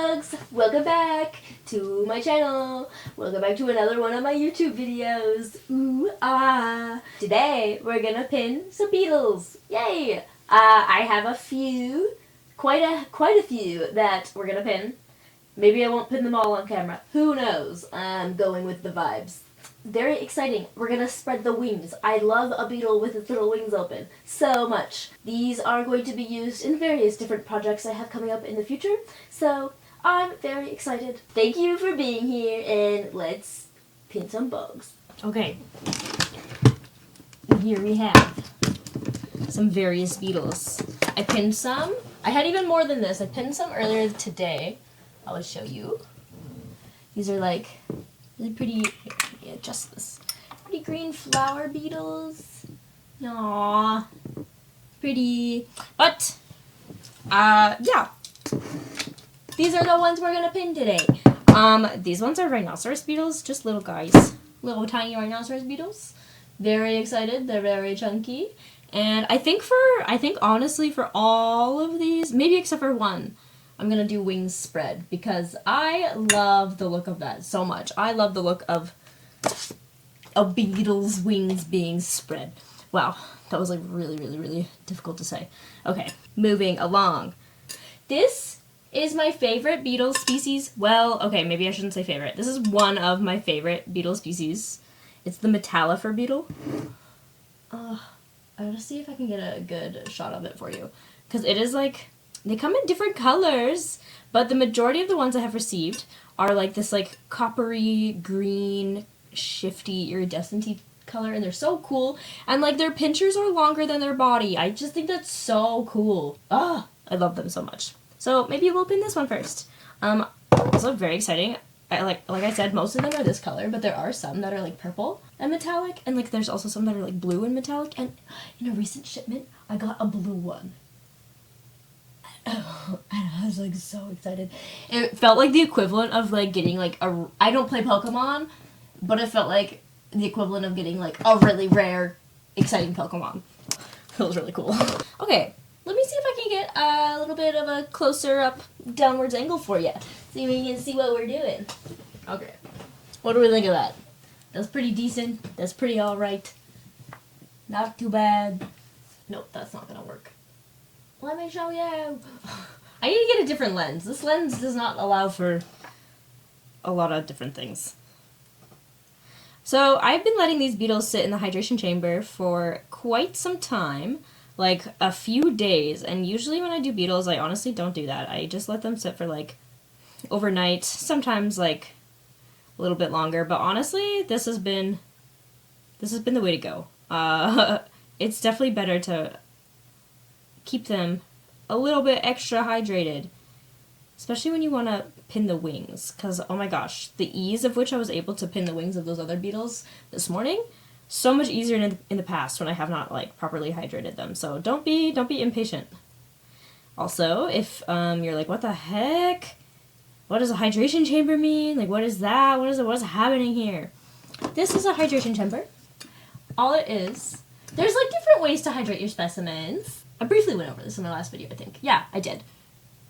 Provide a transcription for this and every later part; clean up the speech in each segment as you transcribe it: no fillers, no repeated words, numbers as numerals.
bugs! Welcome back to my channel. Welcome back to another one of my YouTube videos. Ooh, ah. Today we're gonna pin some beetles. Yay! I have a few, quite a few that we're gonna pin. Maybe I won't pin them all on camera. Who knows? I'm going with the vibes. Very exciting. We're gonna spread the wings. I love a beetle with its little wings open so much. These are going to be used in various different projects I have coming up in the future, so I'm very excited. Thank you for being here, and let's pin some bugs. Okay, here we have some various beetles. I pinned some. I had even more than this. I pinned some earlier today. I'll show you. These are like really pretty. Yeah, just this. Pretty green flower beetles. Aww. Pretty. But, yeah. These are the ones we're gonna pin today. These ones are rhinoceros beetles, just little guys. Little tiny rhinoceros beetles. Very excited. They're very chunky. And I think honestly for all of these, maybe except for one, I'm gonna do wings spread because I love the look of that so much. I love the look of a beetle's wings being spread. Wow, that was like really difficult to say. Okay, moving along. This is my favorite beetle species. Well, okay, maybe I shouldn't say favorite. This is one of my favorite beetle species. It's the metallifer beetle. I'll just see if I can get a good shot of it for you. Because it is like, they come in different colors, but the majority of the ones I have received are like this like coppery green shifty iridescent color, and they're so cool, and like their pinchers are longer than their body. I just think that's so cool. I love them so much. So maybe we'll pin this one first. Also very exciting. Like I said, most of them are this color, but there are some that are like purple and metallic, and like there's also some that are like blue and metallic, and in a recent shipment I got a blue one. Oh, and I was like so excited. It felt like the equivalent of like getting like I don't play Pokemon, but it felt like the equivalent of getting like a really rare, exciting Pokemon. It was really cool. Okay, let me see if I can get a little bit of a closer up downwards angle for you. So you can see what we're doing. Okay, what do we think of that? That's pretty decent. That's pretty alright. Not too bad. Nope, that's not gonna work. Let me show you. I need to get a different lens. This lens does not allow for a lot of different things. So I've been letting these beetles sit in the hydration chamber for quite some time, like a few days, and usually when I do beetles, I honestly don't do that. I just let them sit for like overnight, sometimes like a little bit longer, but honestly, this has been the way to go. It's definitely better to keep them a little bit extra hydrated, especially when you want to pin the wings, because oh my gosh, the ease of which I was able to pin the wings of those other beetles this morning, so much easier in the past when I have not like properly hydrated them. So don't be impatient. Also, if you're like, what the heck, what does a hydration chamber mean? Like, what is that? What is happening here? This is a hydration chamber. All it is, there's like different ways to hydrate your specimens. I briefly went over this in my last video, I think. Yeah, I did.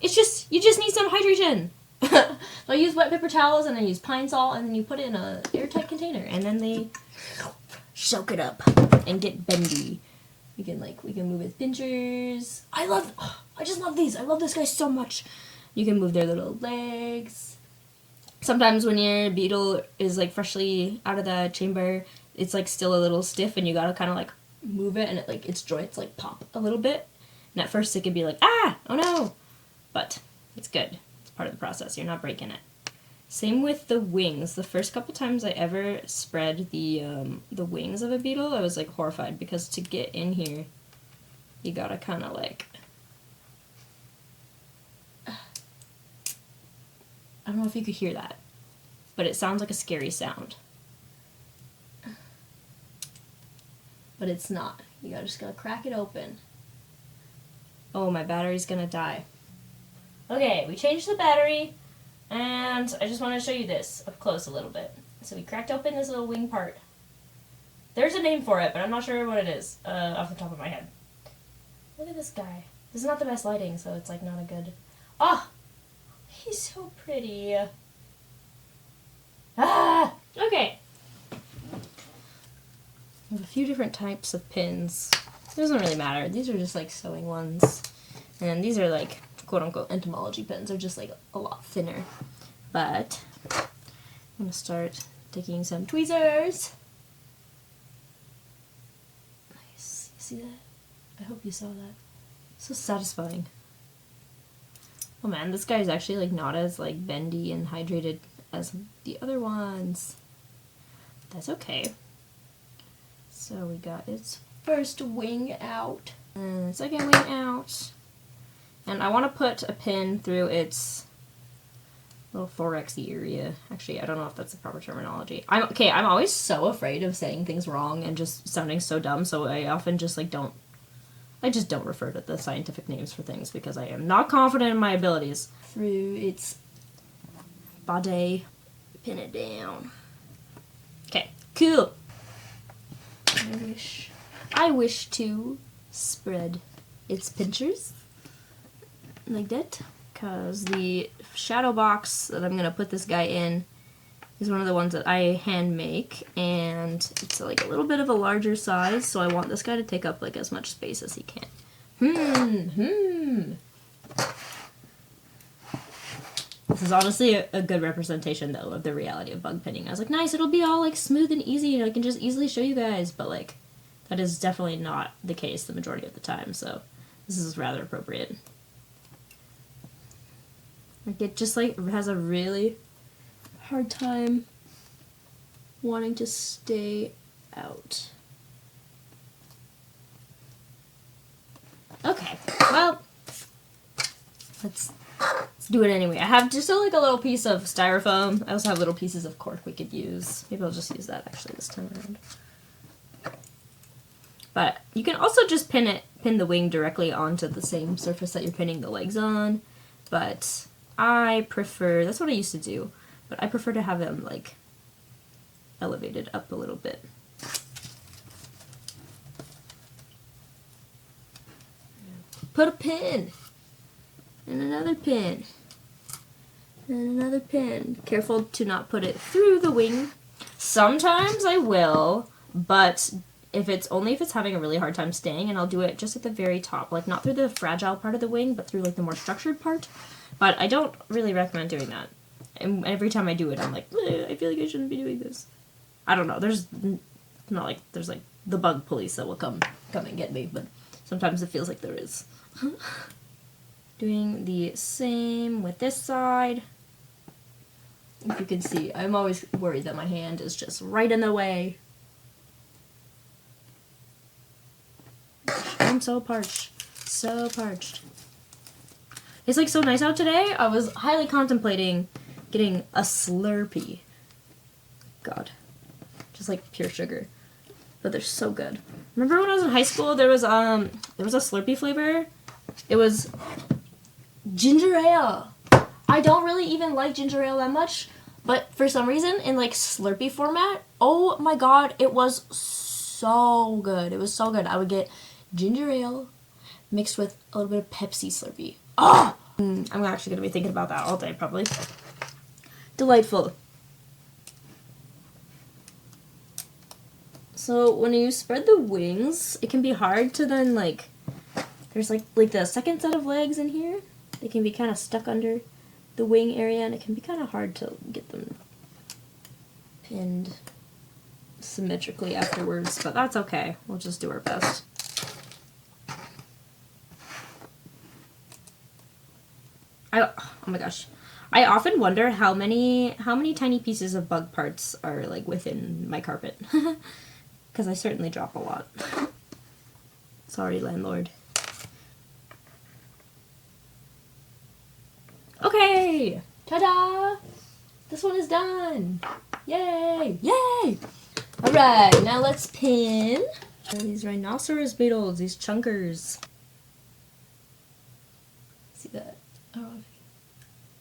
It's just, you just need some hydration. I use wet paper towels, and then use pine salt, and then you put it in an airtight container, and then they soak it up and get bendy. We can move his pinchers. I just love these. I love this guy so much. You can move their little legs. Sometimes when your beetle is like freshly out of the chamber, it's like still a little stiff, and you gotta kind of like move it, and it like its joints like pop a little bit. And at first it can be like, oh no, but it's good. It's part of the process. You're not breaking it. Same with the wings. The first couple times I ever spread the wings of a beetle, I was like horrified, because to get in here, you gotta kind of like, I don't know if you could hear that, but it sounds like a scary sound. But it's not. You just gotta crack it open. Oh, my battery's gonna die. Okay, we changed the battery, and I just want to show you this up close a little bit. So we cracked open this little wing part. There's a name for it, but I'm not sure what it is off the top of my head. Look at this guy. This is not the best lighting, so it's like not a good... Oh! He's so pretty. Ah! Okay. I have a few different types of pins. It doesn't really matter. These are just like sewing ones. And these are like quote-unquote entomology pins. They're just like a lot thinner. But I'm going to start taking some tweezers. Nice. You see that? I hope you saw that. So satisfying. Oh man, this guy's actually like not as like bendy and hydrated as the other ones. That's okay. So we got its first wing out, and second wing out. And I want to put a pin through its little thoraxy area. Actually, I don't know if that's the proper terminology. I'm always so afraid of saying things wrong and just sounding so dumb, so I often just like don't refer to the scientific names for things because I am not confident in my abilities. Through its body, pin it down. Okay, cool. I wish to spread its pinchers like that, because the shadow box that I'm going to put this guy in is one of the ones that I hand make, and it's like a little bit of a larger size, so I want this guy to take up like as much space as he can. This is honestly a good representation, though, of the reality of bug pinning. I was like, nice, it'll be all like smooth and easy, and I can just easily show you guys, but like, that is definitely not the case the majority of the time, so this is rather appropriate. Like, it just like has a really hard time wanting to stay out. Okay, well, let's do it anyway. I have just like a little piece of styrofoam. I also have little pieces of cork we could use. Maybe I'll just use that actually this time around. But you can also just pin the wing directly onto the same surface that you're pinning the legs on. But I prefer, that's what I used to do, but I prefer to have them like elevated up a little bit. Put a pin, and another pin, and another pin. Careful to not put it through the wing. Sometimes I will, but if it's having a really hard time staying, and I'll do it just at the very top, like not through the fragile part of the wing, but through like the more structured part. But I don't really recommend doing that. And every time I do it, I'm like, I feel like I shouldn't be doing this. I don't know. There's not like there's like the bug police that will come and get me, but sometimes it feels like there is. Doing the same with this side. If you can see, I'm always worried that my hand is just right in the way. I'm so parched. So parched. It's like so nice out today. I was highly contemplating getting a Slurpee. God. Just like pure sugar. But they're so good. Remember when I was in high school, there was a Slurpee flavor? It was ginger ale. I don't really even like ginger ale that much, but for some reason, in like Slurpee format, oh my god, it was so good. It was so good. I would get ginger ale mixed with a little bit of Pepsi Slurpee. Oh! I'm actually going to be thinking about that all day, probably. Delightful. So when you spread the wings, it can be hard to then like, there's like the second set of legs in here. They can be kind of stuck under the wing area, and it can be kind of hard to get them pinned symmetrically afterwards, but that's okay. We'll just do our best. Oh my gosh. I often wonder how many tiny pieces of bug parts are like within my carpet. Because I certainly drop a lot. Sorry, landlord. Okay! Ta-da! This one is done! Yay! Yay! Alright, now let's pin these Rhinoceros beetles, these chunkers. See that? Oh.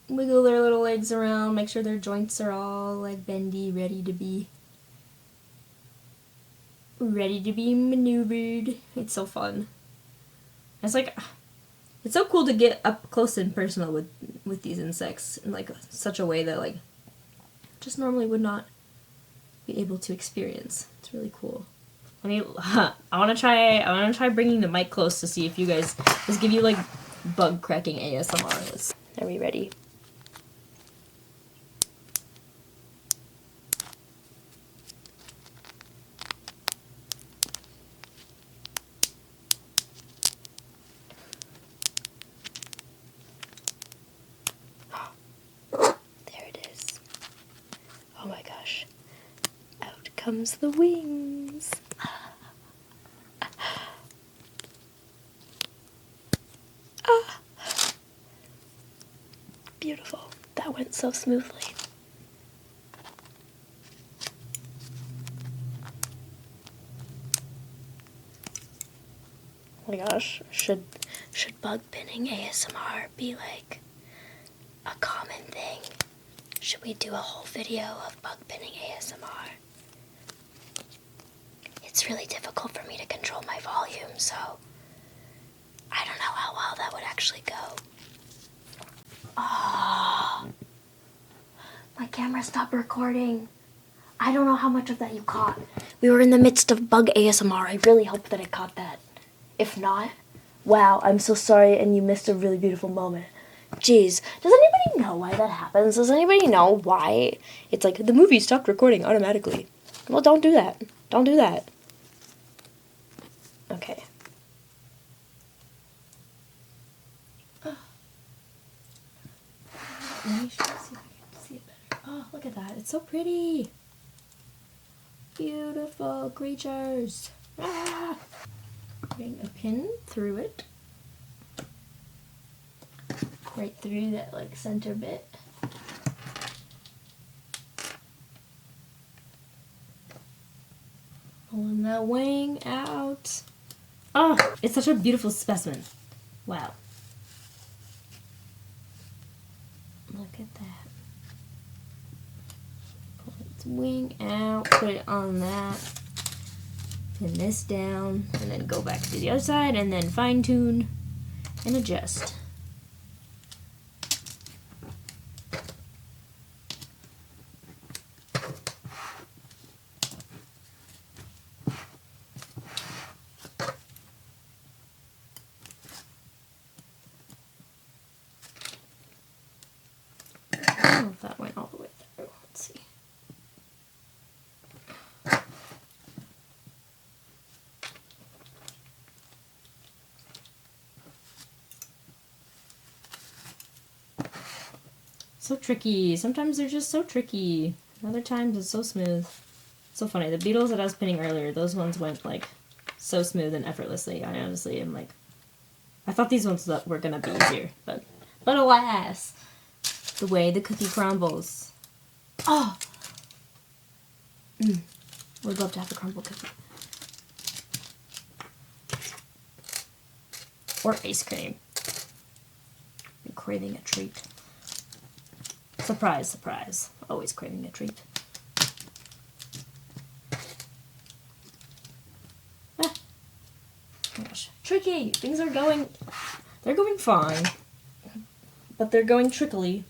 Wiggle their little legs around, make sure their joints are all like bendy, ready to be maneuvered. It's so fun. It's like, it's so cool to get up close and personal with with these insects in like such a way that like just normally would not be able to experience. It's really cool. I mean, I want to try bringing the mic close to see if you guys just give you like bug cracking ASMR. Are we ready? There it is. Oh my gosh. Out comes the wings. Beautiful. That went so smoothly. Oh my gosh, should bug pinning ASMR be like a common thing? Should we do a whole video of bug pinning ASMR? It's really difficult for me to control my volume, so I don't know how well that would actually go. Oh, my camera stopped recording. I don't know how much of that you caught. We were in the midst of bug ASMR. I really hope that I caught that. If not, wow, I'm so sorry and you missed a really beautiful moment. Jeez, does anybody know why that happens? Does anybody know why it's like the movie stopped recording automatically? Well, don't do that. Don't do that. Okay. Let me see if I can see it better. Oh, look at that. It's so pretty. Beautiful creatures. Ah. Putting a pin through it. Right through that like center bit. Pulling that wing out. Oh, it's such a beautiful specimen. Wow. Look at that. Pull its wing out, put it on that. Pin this down, and then go back to the other side, and then fine tune and adjust. I don't know if that went all the way through. Let's see. So tricky. Sometimes they're just so tricky. Other times it's so smooth. So funny. The beetles that I was pinning earlier, those ones went like so smooth and effortlessly. I honestly am like, I thought these ones were gonna be easier, but alas, the way the cookie crumbles. Oh, would love to have a crumble cookie or ice cream. I'm craving a treat. Surprise, surprise. Always craving a treat. Ah. Oh gosh. Tricky! Things are going... They're going fine. But they're going trickily.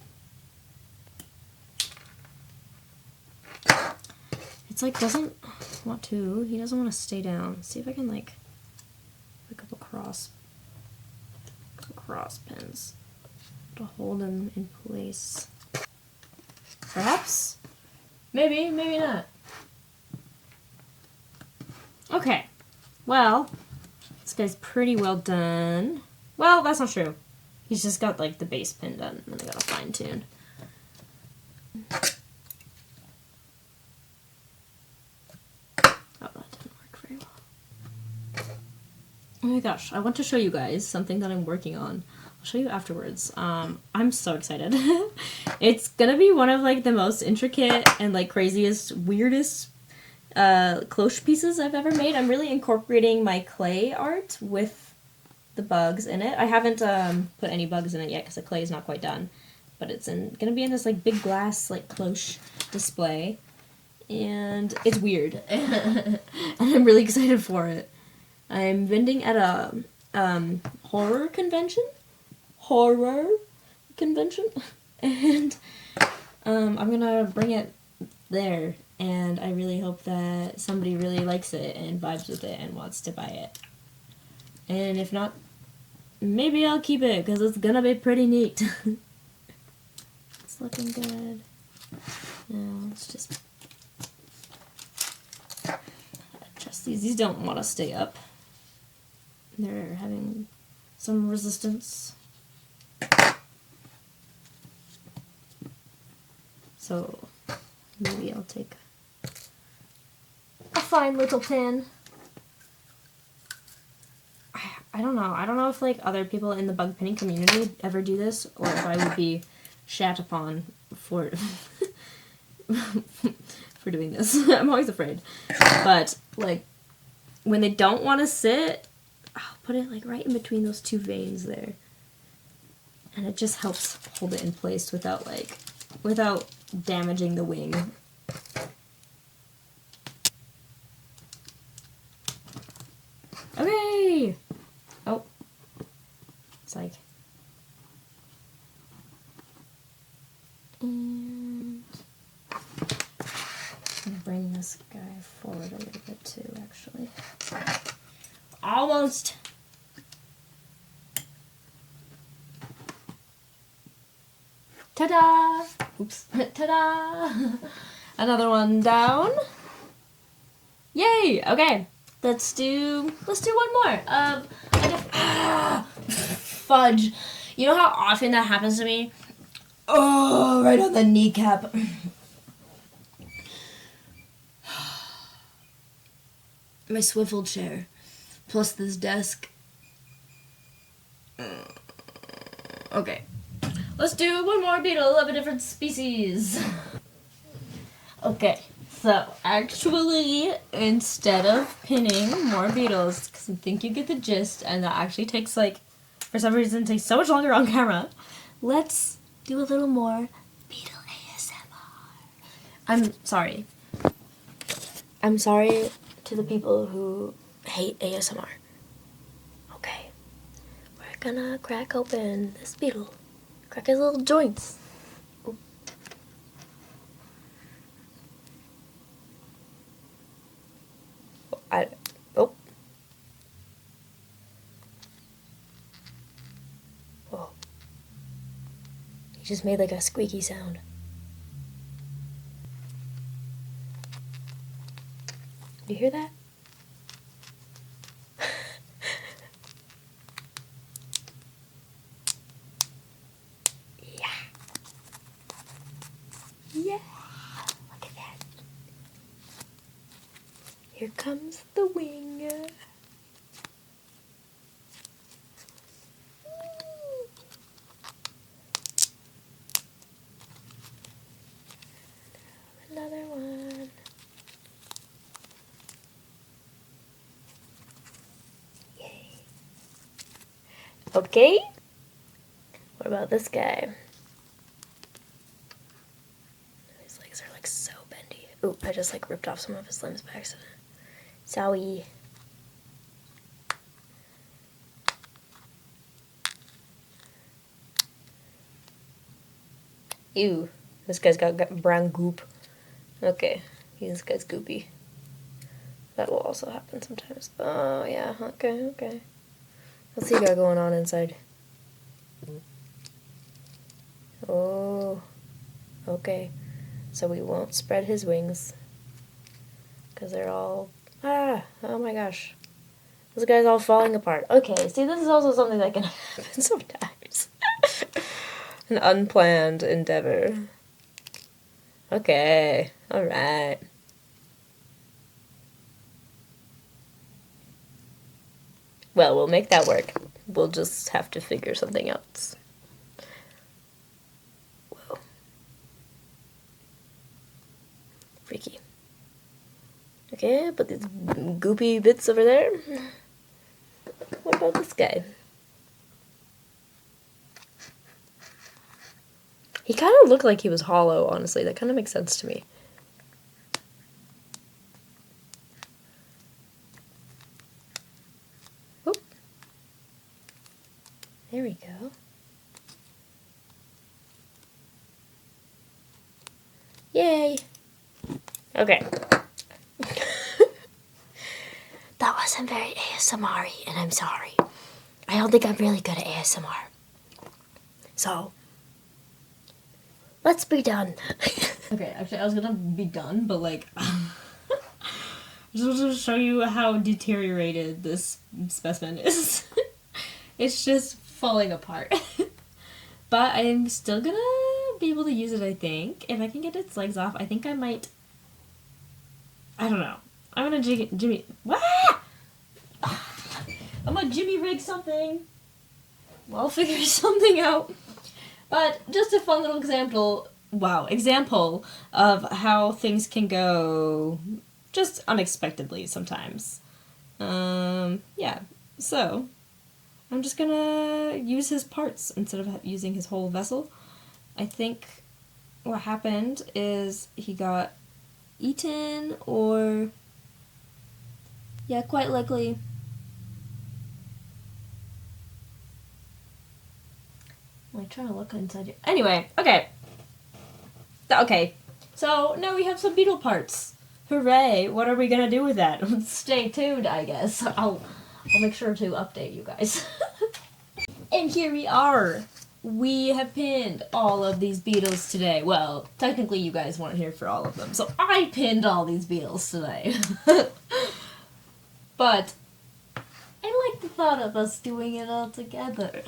It's like doesn't want to. He doesn't want to stay down. See if I can like... a couple cross pins to hold him in place. Perhaps? Maybe, maybe not. Okay. Well, this guy's pretty well done. Well, that's not true. He's just got like the base pin done, and then I gotta fine tune. Oh, that didn't work very well. Oh my gosh, I want to show you guys something that I'm working on. I'll show you afterwards. I'm so excited. It's gonna be one of like the most intricate and like craziest, weirdest cloche pieces I've ever made. I'm really incorporating my clay art with the bugs in it. I haven't put any bugs in it yet because the clay is not quite done, but it's gonna be in this like big glass like cloche display, and it's weird, and I'm really excited for it. I'm vending at a horror convention. Horror convention, and I'm gonna bring it there, and I really hope that somebody really likes it and vibes with it and wants to buy it. And if not, maybe I'll keep it because it's gonna be pretty neat. It's looking good. Now let's just adjust these. These don't want to stay up. They're having some resistance. So maybe I'll take a fine little pin. I don't know. I don't know if like other people in the bug pinning community ever do this, or if I would be shat upon for for doing this. I'm always afraid. But like when they don't want to sit, I'll put it like right in between those two veins there. And it just helps hold it in place without damaging the wing. Okay! Oh. It's like... And... I'm gonna bring this guy forward a little bit too, actually. Almost! Ta-da! Oops. Ta-da! Another one down. Yay! Okay. Let's do one more. Fudge. You know how often that happens to me? Oh, right on the kneecap. My swivel chair. Plus this desk. Okay. Let's do one more beetle of a different species. Okay, so actually, instead of pinning more beetles, because I think you get the gist, and that actually takes like, for some reason, takes so much longer on camera, let's do a little more beetle ASMR. I'm sorry. I'm sorry to the people who hate ASMR. Okay, we're gonna crack open this beetle. Crack his little joints. Ooh. Oh. Whoa. He just made like a squeaky sound. Do you hear that? Yeah, look at that. Here comes the wing. Another one. Yay. Okay. What about this guy? His legs are like so bendy. Ooh, I just like ripped off some of his limbs by accident. Sorry. Ew. This guy's got brown goop. Okay. This guy's goopy. That will also happen sometimes. Oh, yeah. Okay. What's he got going on inside? Oh. Okay. So we won't spread his wings. Because they're all... Ah! Oh my gosh. This guy's all falling apart. Okay, see, this is also something that can happen sometimes. An unplanned endeavor. Okay. Alright. Well, we'll make that work. We'll just have to figure something else. Whoa. Freaky. Okay, put these goopy bits over there. What about this guy? He kind of looked like he was hollow, honestly. That kind of makes sense to me. Oop. There we go. Yay! Okay. That wasn't very ASMR-y, and I'm sorry. I don't think I'm really good at ASMR. So, let's be done. Okay, actually, I was gonna be done, but like, just to show you how deteriorated this specimen is. It's just falling apart. But I'm still gonna be able to use it, I think. If I can get its legs off, I think I might. I don't know. I'm gonna Jimmy. What? I'm gonna Jimmy rig something. I'll figure something out. But just a fun little example. Wow, example of how things can go just unexpectedly sometimes. Yeah. So I'm just gonna use his parts instead of using his whole vessel. I think what happened is he got eaten, or yeah, quite likely. I'm like trying to look inside you. Anyway, okay. Okay. So now we have some beetle parts. Hooray! What are we gonna do with that? Stay tuned, I guess. I'll make sure to update you guys. And here we are. We have pinned all of these beetles today. Well, technically you guys weren't here for all of them, so I pinned all these beetles today. But I like the thought of us doing it all together.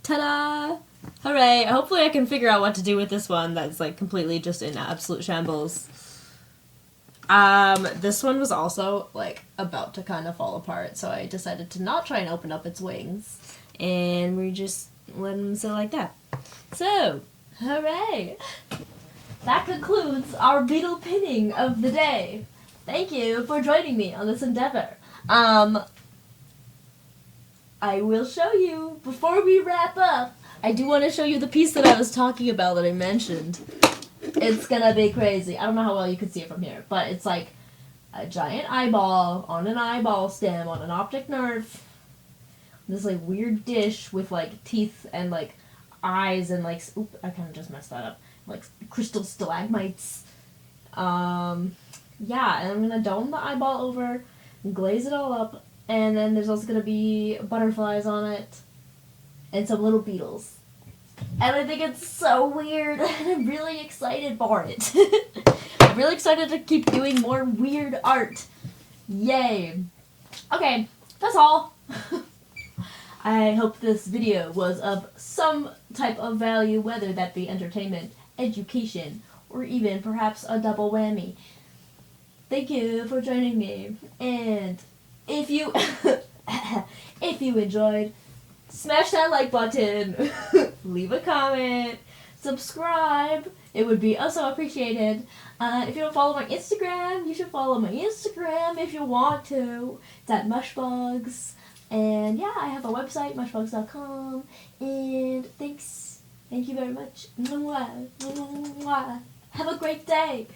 Ta-da! Hooray! Hopefully I can figure out what to do with this one that's like completely just in absolute shambles. This one was also like about to kind of fall apart, so I decided to not try and open up its wings. And we just let them sit like that. So, hooray! That concludes our beetle pinning of the day. Thank you for joining me on this endeavor. I will show you, before we wrap up, I do want to show you the piece that I was talking about that I mentioned. It's gonna be crazy. I don't know how well you can see it from here, but it's like a giant eyeball on an eyeball stem on an optic nerve. This like weird dish with like teeth and like eyes and like I kind of just messed that up. Like crystal stalagmites. Yeah, and I'm gonna dome the eyeball over and glaze it all up, and then there's also gonna be butterflies on it and some little beetles. And I think it's so weird, and I'm really excited for it. I'm really excited to keep doing more weird art. Yay. Okay, that's all. I hope this video was of some type of value, whether that be entertainment, education, or even perhaps a double whammy. Thank you for joining me, and if you if you enjoyed, smash that like button, leave a comment, subscribe. It would be also appreciated. If you don't follow my Instagram, you should follow my Instagram if you want to. It's at Mushbugs. And yeah, I have a website, mushbugs.com. And thanks. Thank you very much. Mwah. Mwah. Have a great day.